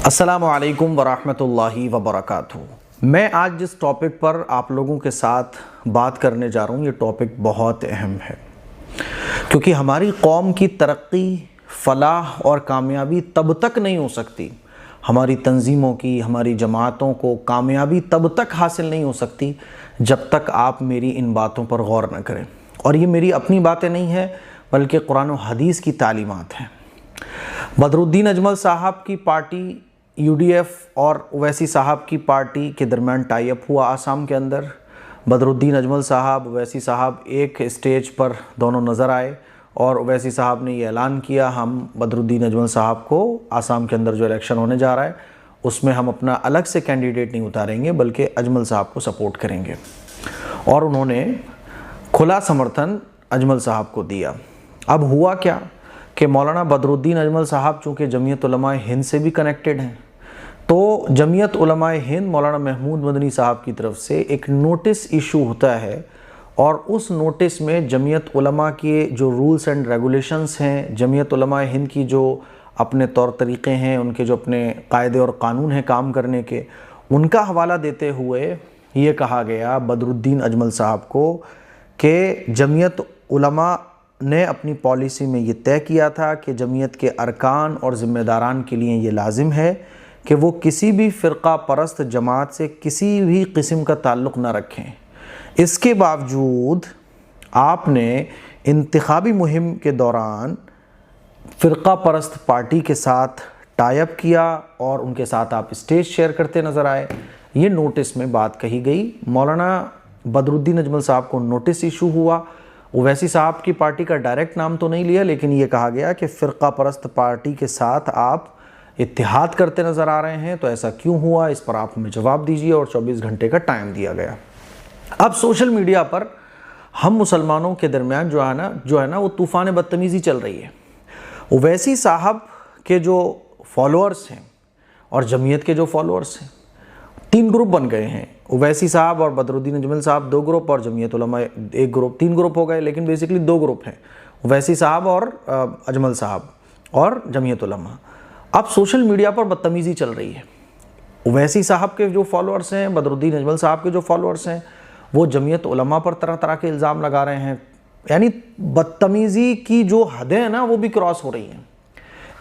السلام علیکم ورحمۃ اللہ وبرکاتہ۔ میں آج جس ٹاپک پر آپ لوگوں کے ساتھ بات کرنے جا رہا ہوں، یہ ٹاپک بہت اہم ہے، کیونکہ ہماری قوم کی ترقی، فلاح اور کامیابی تب تک نہیں ہو سکتی، ہماری تنظیموں کی، ہماری جماعتوں کو کامیابی تب تک حاصل نہیں ہو سکتی جب تک آپ میری ان باتوں پر غور نہ کریں۔ اور یہ میری اپنی باتیں نہیں ہیں، بلکہ قرآن و حدیث کی تعلیمات ہیں۔ بدر الدین اجمل صاحب کی پارٹی UDF اور اویسی صاحب کی پارٹی کے درمیان ٹائی اپ ہوا آسام کے اندر۔ بدر الدین اجمل صاحب، اویسی صاحب ایک اسٹیج پر دونوں نظر آئے اور اویسی صاحب نے یہ اعلان کیا، ہم بدر الدین اجمل صاحب کو آسام کے اندر جو الیکشن ہونے جا رہا ہے اس میں ہم اپنا الگ سے کینڈیڈیٹ نہیں اتاریں گے، بلکہ اجمل صاحب کو سپورٹ کریں گے، اور انہوں نے کھلا سمرتھن اجمل صاحب کو دیا۔ اب ہوا کیا کہ مولانا بدر الدین اجمل صاحب چونکہ جمعیت علماء ہند سے بھی کنیکٹڈ ہیں، تو جمعیت علماء ہند مولانا محمود مدنی صاحب کی طرف سے ایک نوٹس ایشو ہوتا ہے، اور اس نوٹس میں جمعیت علماء کے جو رولز اینڈ ریگولیشنز ہیں، جمعیت علماء ہند کی جو اپنے طور طریقے ہیں، ان کے جو اپنے قاعدے اور قانون ہیں کام کرنے کے، ان کا حوالہ دیتے ہوئے یہ کہا گیا بدر الدین اجمل صاحب کو کہ جمعیت علماء نے اپنی پالیسی میں یہ طے کیا تھا کہ جمعیت کے ارکان اور ذمہ داران کے لیے یہ لازم ہے کہ وہ کسی بھی فرقہ پرست جماعت سے کسی بھی قسم کا تعلق نہ رکھیں۔ اس کے باوجود آپ نے انتخابی مہم کے دوران فرقہ پرست پارٹی کے ساتھ ٹائی اپ کیا اور ان کے ساتھ آپ اسٹیج شیئر کرتے نظر آئے۔ یہ نوٹس میں بات کہی گئی، مولانا بدر الدین اجمل صاحب کو نوٹس ایشو ہوا، اویسی صاحب کی پارٹی کا ڈائریکٹ نام تو نہیں لیا، لیکن یہ کہا گیا کہ فرقہ پرست پارٹی کے ساتھ آپ اتحاد کرتے نظر آ رہے ہیں، تو ایسا کیوں ہوا، اس پر آپ ہمیں جواب دیجیے، اور 24 گھنٹے کا ٹائم دیا گیا۔ اب سوشل میڈیا پر ہم مسلمانوں کے درمیان جو ہے نا وہ طوفان بدتمیزی چل رہی ہے۔ اویسی صاحب کے جو فالوورز ہیں اور جمعیت کے جو فالوورز ہیں، 3 گروپ بن گئے ہیں۔ اویسی صاحب اور بدر الدین اجمل صاحب 2 گروپ، اور جمعیت علماء 1 گروپ، 3 گروپ ہو گئے، لیکن بیسیکلی 2 گروپ ہیں، اویسی صاحب اور اجمل صاحب اور جمعیت علماء۔ اب سوشل میڈیا پر بدتمیزی چل رہی ہے۔ اویسی صاحب کے جو فالوورز ہیں، بدر الدین اجمل صاحب کے جو فالوورز ہیں، وہ جمعیت علماء پر طرح طرح کے الزام لگا رہے ہیں، یعنی بدتمیزی کی جو حدیں ہیں نا وہ بھی کراس ہو رہی ہیں۔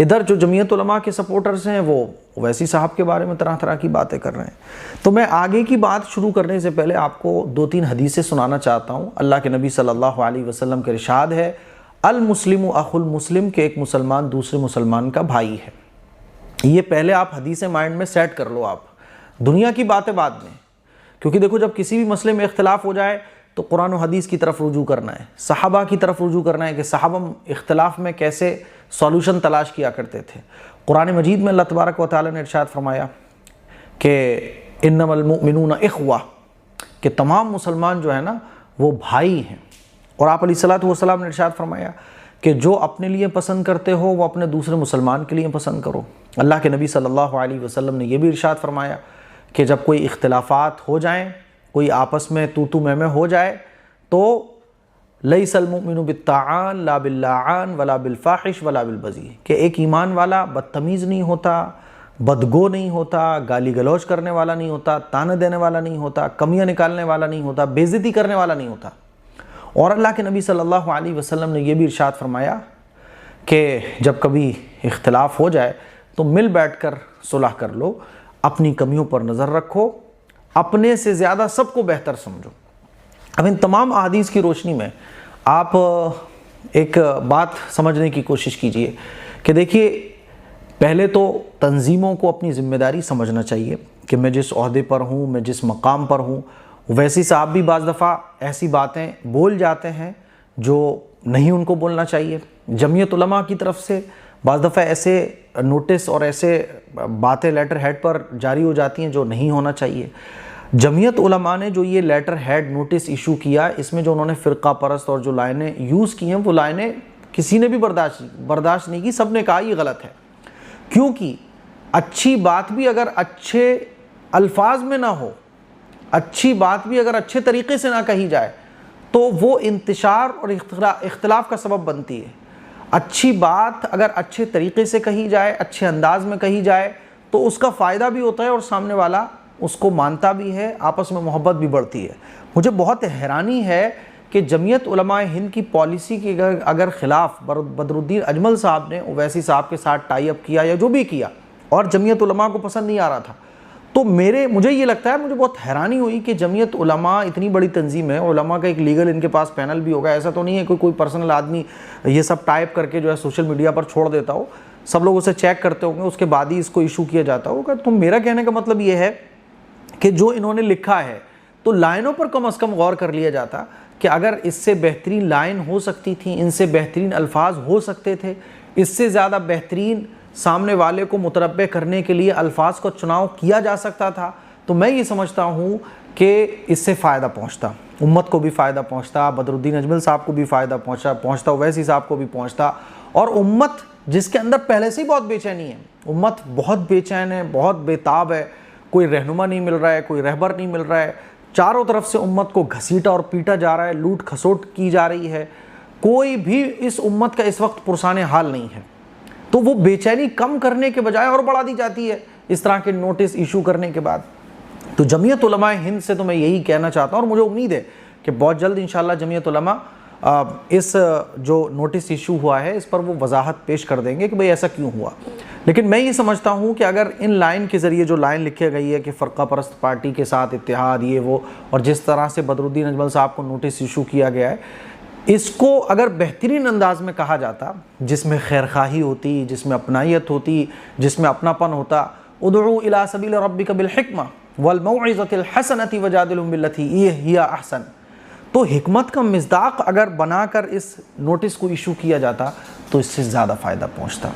ادھر جو جمعیت علماء کے سپورٹرز ہیں وہ اویسی صاحب کے بارے میں طرح طرح کی باتیں کر رہے ہیں۔ تو میں آگے کی بات شروع کرنے سے پہلے آپ کو 2-3 حدیثیں سنانا چاہتا ہوں۔ اللہ کے نبی صلی اللہ علیہ وسلم کا ارشاد ہے، المسلم اخو المسلم، کہ ایک مسلمان دوسرے مسلمان کا بھائی ہے۔ یہ پہلے آپ حدیثیں مائنڈ میں سیٹ کر لو، آپ دنیا کی باتیں بعد میں، کیونکہ دیکھو جب کسی بھی مسئلے میں اختلاف ہو جائے تو قرآن و حدیث کی طرف رجوع کرنا ہے، صحابہ کی طرف رجوع کرنا ہے کہ صحابہ اختلاف میں کیسے سولوشن تلاش کیا کرتے تھے۔ قرآن مجید میں اللہ تبارک و تعالیٰ نے ارشاد فرمایا کہ انما المؤمنون اخوہ، کہ تمام مسلمان جو ہے نا وہ بھائی ہیں، اور آپ علیہ الصلوۃ نے ارشاد فرمایا کہ جو اپنے لیے پسند کرتے ہو وہ اپنے دوسرے مسلمان کے لیے پسند کرو۔ اللہ کے نبی صلی اللہ علیہ وسلم نے یہ بھی ارشاد فرمایا کہ جب کوئی اختلافات ہو جائیں، کوئی آپس میں تو میں ہو جائے، تو لیس المؤمن بالطاعان لا باللعان ولا بالفاحش ولا بالبذی، کہ ایک ایمان والا بدتمیز نہیں ہوتا، بدگو نہیں ہوتا، گالی گلوچ کرنے والا نہیں ہوتا، تانے دینے والا نہیں ہوتا، کمیاں نکالنے والا نہیں ہوتا، بے عزتی کرنے والا نہیں ہوتا۔ اور اللہ کے نبی صلی اللہ علیہ وسلم نے یہ بھی ارشاد فرمایا کہ جب کبھی اختلاف ہو جائے تو مل بیٹھ کر صلح کر لو، اپنی کمیوں پر نظر رکھو، اپنے سے زیادہ سب کو بہتر سمجھو۔ اب ان تمام احادیث کی روشنی میں آپ ایک بات سمجھنے کی کوشش کیجئے کہ دیکھیے، پہلے تو تنظیموں کو اپنی ذمہ داری سمجھنا چاہیے کہ میں جس عہدے پر ہوں، میں جس مقام پر ہوں، ویسی صاحب بھی بعض دفعہ ایسی باتیں بول جاتے ہیں جو نہیں ان کو بولنا چاہیے۔ جمعیت علماء کی طرف سے بعض دفعہ ایسے نوٹس اور ایسے باتیں لیٹر ہیڈ پر جاری ہو جاتی ہیں جو نہیں ہونا چاہیے۔ جمعیت علماء نے جو یہ لیٹر ہیڈ نوٹس ایشو کیا، اس میں جو انہوں نے فرقہ پرست اور جو لائنیں یوز کی ہیں، وہ لائنیں کسی نے بھی برداشت نہیں کی، سب نے کہا یہ غلط ہے، کیونکہ اچھی بات بھی اگر اچھے الفاظ میں نہ ہو، اچھی بات بھی اگر اچھے طریقے سے نہ کہی جائے تو وہ انتشار اور اختلاف کا سبب بنتی ہے۔ اچھی بات اگر اچھے طریقے سے کہی جائے، اچھے انداز میں کہی جائے، تو اس کا فائدہ بھی ہوتا ہے اور سامنے والا اس کو مانتا بھی ہے، آپس میں محبت بھی بڑھتی ہے۔ مجھے بہت حیرانی ہے کہ جمعیت علماء ہند کی پالیسی کے اگر خلاف بدرالدین اجمل صاحب نے اویسی صاحب کے ساتھ ٹائی اپ کیا یا جو بھی کیا اور جمعیت علماء کو پسند نہیں آ رہا تھا، تو مجھے یہ لگتا ہے، مجھے بہت حیرانی ہوئی کہ جمعیت علماء اتنی بڑی تنظیم ہے، علماء کا ایک لیگل ان کے پاس پینل بھی ہوگا، ایسا تو نہیں ہے کوئی پرسنل آدمی یہ سب ٹائپ کر کے جو ہے سوشل میڈیا پر چھوڑ دیتا ہو، سب لوگ اسے چیک کرتے ہوں گے، اس کے بعد ہی اس کو ایشو کیا جاتا ہوگا۔ تو میرا کہنے کا مطلب یہ ہے کہ جو انہوں نے لکھا ہے تو لائنوں پر کم از کم غور کر لیا جاتا کہ اگر اس سے بہترین لائن ہو سکتی تھی، ان سے بہترین الفاظ ہو سکتے تھے، اس سے زیادہ بہترین سامنے والے کو متنبع کرنے کے لیے الفاظ کو چناؤ کیا جا سکتا تھا، تو میں یہ سمجھتا ہوں کہ اس سے فائدہ پہنچتا، امت کو بھی فائدہ پہنچتا، بدرالدین اجمل صاحب کو بھی فائدہ پہنچتا، اویسی صاحب کو بھی پہنچتا، اور امت جس کے اندر پہلے سے ہی بہت بے چینی ہے، امت بہت بے چین ہے، بہت بے تاب ہے، کوئی رہنما نہیں مل رہا ہے، کوئی رہبر نہیں مل رہا ہے، چاروں طرف سے امت کو گھسیٹا اور پیٹا جا رہا ہے، لوٹ کھسوٹ کی جا رہی ہے، کوئی بھی اس امت کا اس وقت پرسان حال نہیں ہے، تو وہ بے چینی کم کرنے کے بجائے اور بڑھا دی جاتی ہے اس طرح کے نوٹس ایشو کرنے کے بعد۔ تو جمعیت علماء ہند سے تو میں یہی کہنا چاہتا ہوں، اور مجھے امید ہے کہ بہت جلد انشاءاللہ جمعیت علماء اس جو نوٹس ایشو ہوا ہے اس پر وہ وضاحت پیش کر دیں گے کہ بھئی ایسا کیوں ہوا۔ لیکن میں یہ سمجھتا ہوں کہ اگر ان لائن کے ذریعے جو لائن لکھی گئی ہے کہ فرقہ پرست پارٹی کے ساتھ اتحاد یہ وہ، اور جس طرح سے بدرالدین اجمل صاحب کو نوٹس ایشو کیا گیا ہے، اس کو اگر بہترین انداز میں کہا جاتا، جس میں خیرخواہی ہوتی، جس میں اپنائیت ہوتی، جس میں اپناپن ہوتا، ادعو الی سبیل ربک بالحکمہ والموعظۃ الحسنۃ وجادلہم باللتی ہی احسن، تو حکمت کا مصداق اگر بنا کر اس نوٹس کو ایشو کیا جاتا تو اس سے زیادہ فائدہ پہنچتا،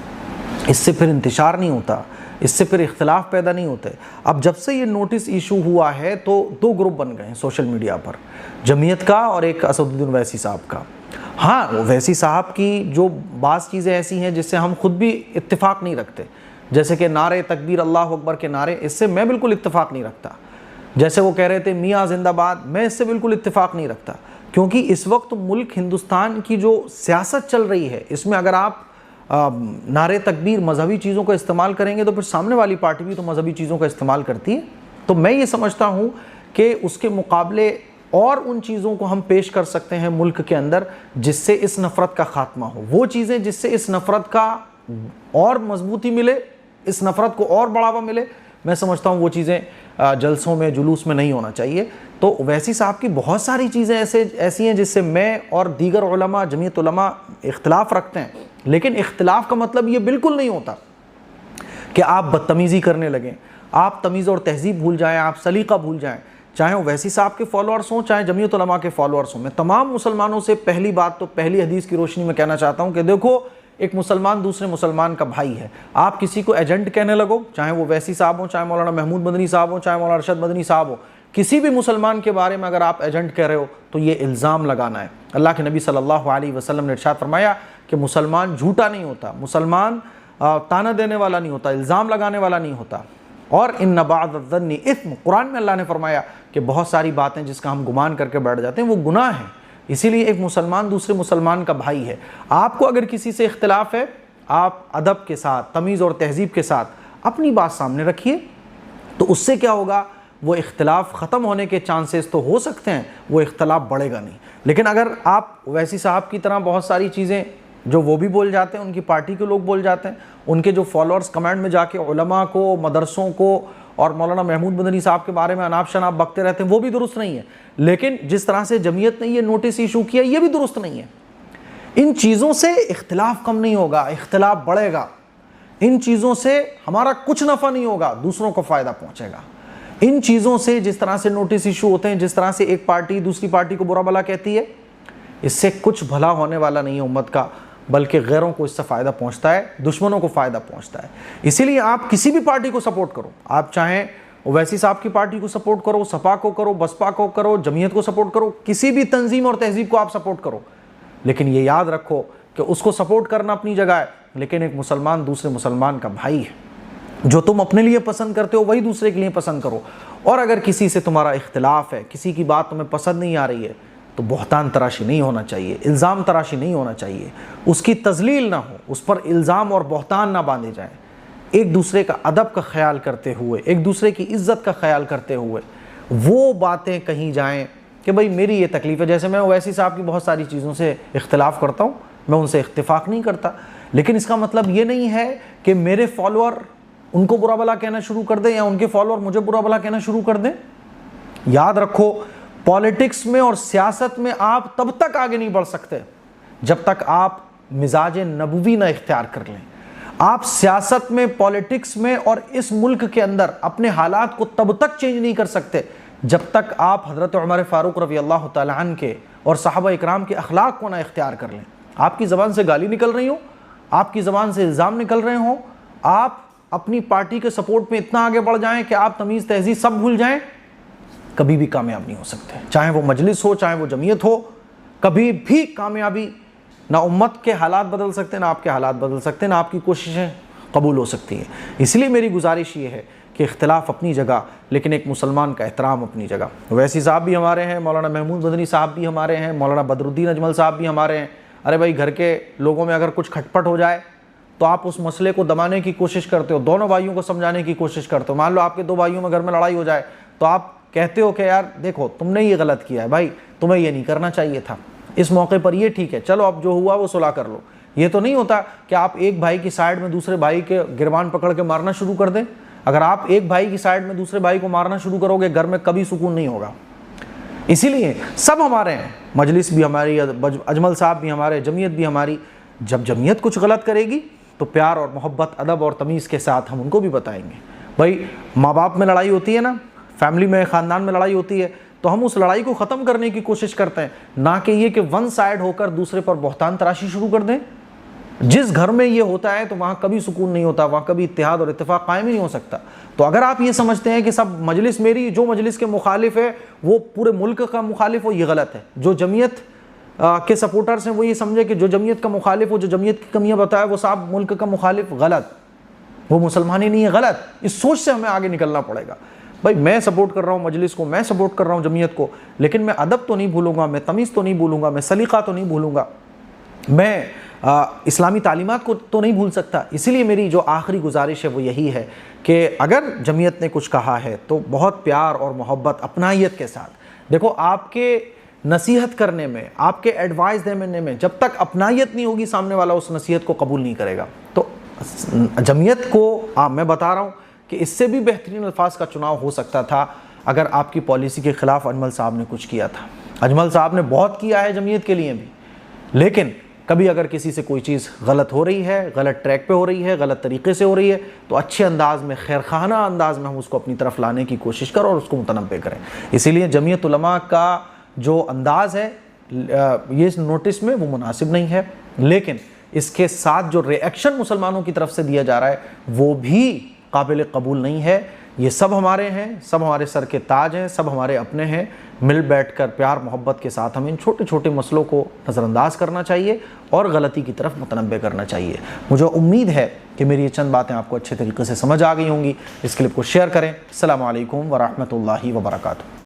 اس سے پھر انتشار نہیں ہوتا، اس سے پھر اختلاف پیدا نہیں ہوتے۔ اب جب سے یہ نوٹس ایشو ہوا ہے تو دو گروپ بن گئے ہیں سوشل میڈیا پر، جمعیت کا اور ایک اسدالدین اویسی صاحب کا۔ ہاں، اویسی صاحب کی جو بعض چیزیں ایسی ہیں جس سے ہم خود بھی اتفاق نہیں رکھتے، جیسے کہ نعرے تکبیر اللہ اکبر کے نعرے، اس سے میں بالکل اتفاق نہیں رکھتا۔ جیسے وہ کہہ رہے تھے میاں زندہ باد، میں اس سے بالکل اتفاق نہیں رکھتا، کیونکہ اس وقت ملک ہندوستان کی جو سیاست چل رہی ہے اس میں اگر آپ نعرے تکبیر مذہبی چیزوں کا استعمال کریں گے تو پھر سامنے والی پارٹی بھی تو مذہبی چیزوں کا استعمال کرتی ہے۔ تو میں یہ سمجھتا ہوں کہ اس کے مقابلے اور ان چیزوں کو ہم پیش کر سکتے ہیں ملک کے اندر جس سے اس نفرت کا خاتمہ ہو، وہ چیزیں جس سے اس نفرت کا اور مضبوطی ملے، اس نفرت کو اور بڑھاوا ملے، میں سمجھتا ہوں وہ چیزیں جلسوں میں جلوس میں نہیں ہونا چاہیے۔ تو اویسی صاحب کی بہت ساری چیزیں ایسی ہیں جس سے میں اور دیگر علماء، جمعیت علماء اختلاف رکھتے ہیں، لیکن اختلاف کا مطلب یہ بالکل نہیں ہوتا کہ آپ بدتمیزی کرنے لگیں، آپ تمیز اور تہذیب بھول جائیں، آپ سلیقہ بھول جائیں، چاہے اویسی صاحب کے فالوورز ہوں، چاہے جمعیت علماء کے فالوورز ہوں۔ میں تمام مسلمانوں سے پہلی بات تو پہلی حدیث کی روشنی میں کہنا چاہتا ہوں کہ دیکھو، ایک مسلمان دوسرے مسلمان کا بھائی ہے، آپ کسی کو ایجنٹ کہنے لگو، چاہے وہ اویسی صاحب ہوں، چاہے مولانا محمود مدنی صاحب ہوں، چاہے مولانا ارشد مدنی صاحب ہوں، کسی بھی مسلمان کے بارے میں اگر آپ ایجنٹ کہہ رہے ہو تو یہ الزام لگانا ہے۔ اللہ کے نبی صلی اللہ علیہ وسلم نے ارشاد فرمایا کہ مسلمان جھوٹا نہیں ہوتا، مسلمان تانا دینے والا نہیں ہوتا، الزام لگانے والا نہیں ہوتا، اور ان بعض الظن اثم، قرآن میں اللہ نے فرمایا کہ بہت ساری باتیں جس کا ہم گمان کر کے بیٹھ جاتے ہیں وہ گناہ ہیں، اسی لیے ایک مسلمان دوسرے مسلمان کا بھائی ہے۔ آپ کو اگر کسی سے اختلاف ہے، آپ ادب کے ساتھ، تمیز اور تہذیب کے ساتھ اپنی بات سامنے رکھیے، تو اس سے کیا ہوگا، وہ اختلاف ختم ہونے کے چانسز تو ہو سکتے ہیں، وہ اختلاف بڑھے گا نہیں۔ لیکن اگر آپ اویسی صاحب کی طرح بہت ساری چیزیں جو وہ بھی بول جاتے ہیں، ان کی پارٹی کے لوگ بول جاتے ہیں، ان کے جو فالوورز کمنٹ میں جا کے علماء کو، مدرسوں کو اور مولانا محمود مدنی صاحب کے بارے میں اناپ شناپ بکتے رہتے ہیں، وہ بھی درست نہیں ہے۔ لیکن جس طرح سے جمعیت نے یہ نوٹس ایشو کیا، یہ بھی درست نہیں ہے۔ ان چیزوں سے اختلاف کم نہیں ہوگا، اختلاف بڑھے گا۔ ان چیزوں سے ہمارا کچھ نفع نہیں ہوگا، دوسروں کو فائدہ پہنچے گا۔ ان چیزوں سے، جس طرح سے نوٹس ایشو ہوتے ہیں، جس طرح سے ایک پارٹی دوسری پارٹی کو برا بھلا کہتی ہے، اس سے کچھ بھلا ہونے والا نہیں ہے امت کا، بلکہ غیروں کو اس سے فائدہ پہنچتا ہے، دشمنوں کو فائدہ پہنچتا ہے۔ اسی لیے آپ کسی بھی پارٹی کو سپورٹ کرو، آپ چاہیں اویسی صاحب کی پارٹی کو سپورٹ کرو، سپا کو کرو، بسپا کو کرو، جمعیت کو سپورٹ کرو، کسی بھی تنظیم اور تہذیب کو آپ سپورٹ کرو، لیکن یہ یاد رکھو کہ اس کو سپورٹ کرنا اپنی جگہ ہے، لیکن ایک مسلمان دوسرے مسلمان کا بھائی ہے۔ جو تم اپنے لیے پسند کرتے ہو وہی دوسرے کے لیے پسند کرو، اور اگر کسی سے تمہارا اختلاف ہے، کسی کی بات تمہیں پسند نہیں آ رہی ہے، تو بہتان تراشی نہیں ہونا چاہیے، الزام تراشی نہیں ہونا چاہیے، اس کی تذلیل نہ ہو، اس پر الزام اور بہتان نہ باندھے جائیں۔ ایک دوسرے کا ادب کا خیال کرتے ہوئے، ایک دوسرے کی عزت کا خیال کرتے ہوئے وہ باتیں کہیں جائیں کہ بھئی میری یہ تکلیف ہے. جیسے میں اویسی صاحب کی بہت ساری چیزوں سے اختلاف کرتا ہوں، میں ان سے اتفاق نہیں کرتا، لیکن اس کا مطلب یہ نہیں ہے کہ میرے فالوور ان کو برا بھلا کہنا شروع کر دیں یا ان کے فالوور مجھے برا بھلا کہنا شروع کر دیں. یاد رکھو، پالیٹکس میں اور سیاست میں آپ تب تک آگے نہیں بڑھ سکتے جب تک آپ مزاج نبوی نہ اختیار کر لیں. آپ سیاست میں، پالیٹکس میں اور اس ملک کے اندر اپنے حالات کو تب تک چینج نہیں کر سکتے جب تک آپ حضرت عمر فاروق رضی اللہ تعالیٰ عنہ کے اور صحابہ اکرام کے اخلاق کو نہ اختیار کر لیں. آپ کی زبان سے گالی نکل رہی ہو، آپ کی زبان سے الزام نکل رہے ہوں، آپ اپنی پارٹی کے سپورٹ میں اتنا آگے بڑھ جائیں کہ آپ تمیز تہذیب سب بھول جائیں، کبھی بھی کامیاب نہیں ہو سکتے. چاہے وہ مجلس ہو، چاہے وہ جمعیت ہو، کبھی بھی کامیابی نہ امت کے حالات بدل سکتے، نہ آپ کے حالات بدل سکتے، نہ آپ کی کوششیں قبول ہو سکتی ہیں. اس لیے میری گزارش یہ ہے کہ اختلاف اپنی جگہ، لیکن ایک مسلمان کا احترام اپنی جگہ. ویسی صاحب بھی ہمارے ہیں، مولانا محمود مدنی صاحب بھی ہمارے ہیں، مولانا بدر الدین اجمل صاحب بھی ہمارے ہیں. ارے بھائی، گھر کے لوگوں میں اگر کچھ کھٹپٹ ہو جائے تو آپ اس مسئلے کو دبانے کی کوشش کرتے ہو، دونوں بھائیوں کو سمجھانے کی کوشش کرتے ہو. مان لو آپ کے دو بھائیوں میں گھر میں لڑائی ہو جائے تو آپ کہتے ہو کہ یار دیکھو تم نے یہ غلط کیا ہے، بھائی تمہیں یہ نہیں کرنا چاہیے تھا، اس موقع پر یہ ٹھیک ہے، چلو اب جو ہوا وہ صلح کر لو. یہ تو نہیں ہوتا کہ آپ ایک بھائی کی سائیڈ میں دوسرے بھائی کے گربان پکڑ کے مارنا شروع کر دیں. اگر آپ ایک بھائی کی سائیڈ میں دوسرے بھائی کو مارنا شروع کرو گے، گھر میں کبھی سکون نہیں ہوگا. اسی لیے سب ہمارے ہیں، مجلس بھی ہماری، اجمل صاحب بھی ہمارے، جمعیت بھی ہماری. جب جمعیت کچھ غلط کرے گی تو پیار اور محبت، ادب اور تمیز کے ساتھ ہم ان کو بھی بتائیں گے. بھائی ماں باپ میں لڑائی ہوتی ہے نا، فیملی میں، خاندان میں لڑائی ہوتی ہے، تو ہم اس لڑائی کو ختم کرنے کی کوشش کرتے ہیں، نہ کہ یہ کہ ون سائیڈ ہو کر دوسرے پر بہتان تراشی شروع کر دیں. جس گھر میں یہ ہوتا ہے تو وہاں کبھی سکون نہیں ہوتا، وہاں کبھی اتحاد اور اتفاق قائم ہی نہیں ہو سکتا. تو اگر آپ یہ سمجھتے ہیں کہ سب مجلس میری، جو مجلس کے مخالف ہے وہ پورے ملک کا مخالف ہو، یہ غلط ہے. جو جمعیت کے سپورٹرز ہیں وہ یہ سمجھے کہ جو جمعیت کا مخالف ہو، جو جمعیت کی کمیاں بتائے وہ صاحب ملک کا مخالف، غلط. وہ مسلمان ہی نہیں ہے، غلط. اس سوچ سے ہمیں آگے نکلنا پڑے گا. بھائی میں سپورٹ کر رہا ہوں مجلس کو، میں سپورٹ کر رہا ہوں جمعیت کو، لیکن میں ادب تو نہیں بھولوں گا، میں تمیز تو نہیں بھولوں گا، میں سلیقہ تو نہیں بھولوں گا، میں اسلامی تعلیمات کو تو نہیں بھول سکتا. اسی لیے میری جو آخری گزارش ہے وہ یہی ہے کہ اگر جمعیت نے کچھ کہا ہے تو بہت پیار اور محبت، اپنائیت کے ساتھ. دیکھو، آپ کے نصیحت کرنے میں، آپ کے ایڈوائز دینے میں جب تک اپنائیت نہیں ہوگی، سامنے والا اس نصیحت کو قبول نہیں کرے گا. تو جمعیت کو میں بتا رہا ہوں کہ اس سے بھی بہترین الفاظ کا چناؤ ہو سکتا تھا اگر آپ کی پالیسی کے خلاف اجمل صاحب نے کچھ کیا تھا. اجمل صاحب نے بہت کیا ہے جمعیت کے لیے بھی، لیکن کبھی اگر کسی سے کوئی چیز غلط ہو رہی ہے، غلط ٹریک پہ ہو رہی ہے، غلط طریقے سے ہو رہی ہے، تو اچھے انداز میں، خیرخواہانہ انداز میں ہم اس کو اپنی طرف لانے کی کوشش کریں اور اس کو متنبع کریں. اسی لیے جمعیت علماء کا جو انداز ہے یہ نوٹس میں وہ مناسب نہیں ہے، لیکن اس کے ساتھ جو ری ایکشن مسلمانوں کی طرف سے دیا جا رہا ہے وہ بھی قابل قبول نہیں ہے. یہ سب ہمارے ہیں، سب ہمارے سر کے تاج ہیں، سب ہمارے اپنے ہیں. مل بیٹھ کر پیار محبت کے ساتھ ہمیں ان چھوٹے چھوٹے مسئلوں کو نظر انداز کرنا چاہیے اور غلطی کی طرف متنبع کرنا چاہیے. مجھے امید ہے کہ میری یہ چند باتیں آپ کو اچھے طریقے سے سمجھ آ گئی ہوں گی. اس کلپ کو شیئر کریں. السلام علیکم ورحمۃ اللہ وبرکاتہ.